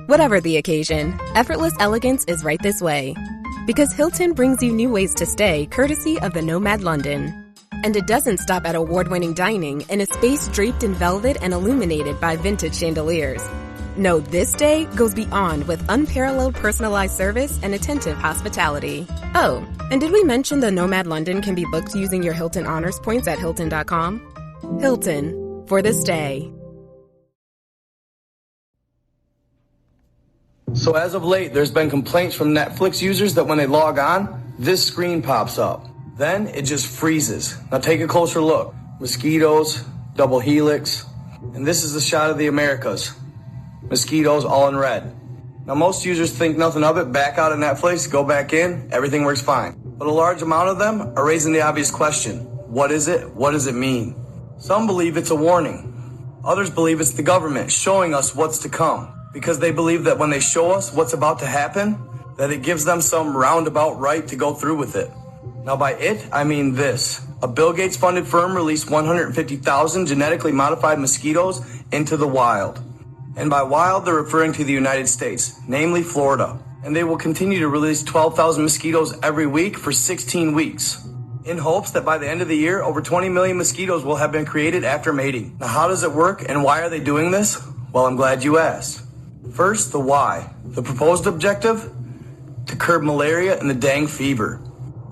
Whatever the occasion, effortless elegance is right this way. Because Hilton brings you new ways to stay courtesy of the Nomad London. And it doesn't stop at award-winning dining in a space draped in velvet and illuminated by vintage chandeliers. No, this day goes beyond with unparalleled personalized service and attentive hospitality. Oh, and did we mention the Nomad London can be booked using your Hilton Honors points at Hilton.com? Hilton, for this day. So as of late, there's been complaints from Netflix users that when they log on, this screen pops up. Then it just freezes. Now take a closer look. Mosquitos, double helix, and this is a shot of the Americas. Mosquitos all in red. Now most users think nothing of it, back out of Netflix, go back in, everything works fine. But a large amount of them are raising the obvious question. What is it? What does it mean? Some believe it's a warning. Others believe it's the government showing us what's to come, because they believe that when they show us what's about to happen, that it gives them some roundabout right to go through with it. Now by it, I mean this. A Bill Gates funded firm released 150,000 genetically modified mosquitoes into the wild. And by wild, they're referring to the United States, namely Florida. And they will continue to release 12,000 mosquitoes every week for 16 weeks, in hopes that by the end of the year, over 20 million mosquitoes will have been created after mating. Now how does it work and why are they doing this? Well, I'm glad you asked. First, the why. The proposed objective? To curb malaria and the dengue fever.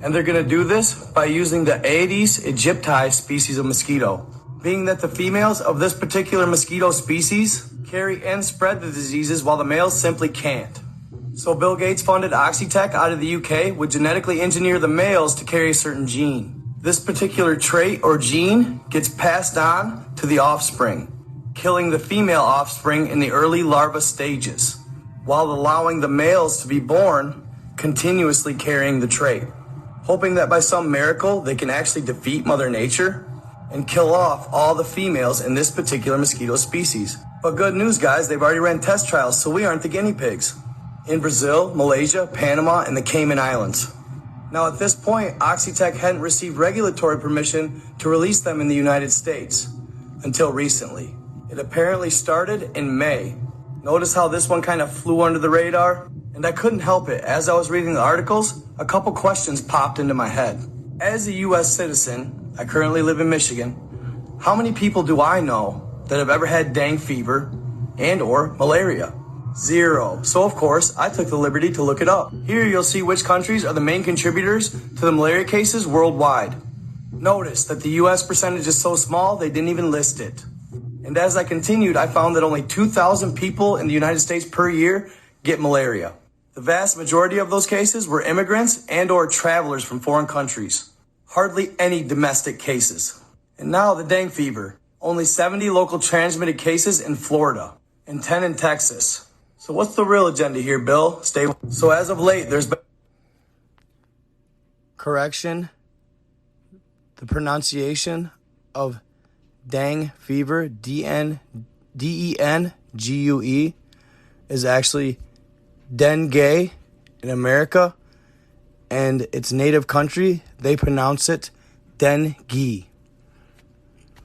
And they're going to do this by using the Aedes aegypti species of mosquito, being that the females of this particular mosquito species carry and spread the diseases while the males simply can't. So Bill Gates funded Oxitec out of the UK would genetically engineer the males to carry a certain gene. This particular trait or gene gets passed on to the offspring, killing the female offspring in the early larva stages, while allowing the males to be born continuously carrying the trait, hoping that by some miracle they can actually defeat Mother Nature and kill off all the females in this particular mosquito species. But good news, guys, they've already ran test trials, so we aren't the guinea pigs. In Brazil, Malaysia, Panama, and the Cayman Islands. Now at this point, Oxitec hadn't received regulatory permission to release them in the United States until recently. It apparently started in May. Notice how this one kind of flew under the radar? And I couldn't help it. As I was reading the articles, a couple questions popped into my head. As a U.S. citizen, I currently live in Michigan. How many people do I know that have ever had dengue fever and or malaria? 0. So of course, I took the liberty to look it up. Here you'll see which countries are the main contributors to the malaria cases worldwide. Notice that the U.S. percentage is so small, they didn't even list it. And as I continued, I found that only 2,000 people in the United States per year get malaria. The vast majority of those cases were immigrants and or travelers from foreign countries. Hardly any domestic cases. And now the dengue fever. Only 70 local transmitted cases in Florida and 10 in Texas. So what's the real agenda here, Bill? So as of late, there's been... Correction. The pronunciation of dengue fever, D-E-N-G-U-E, is actually dengue in America, and its native country, they pronounce it dengue.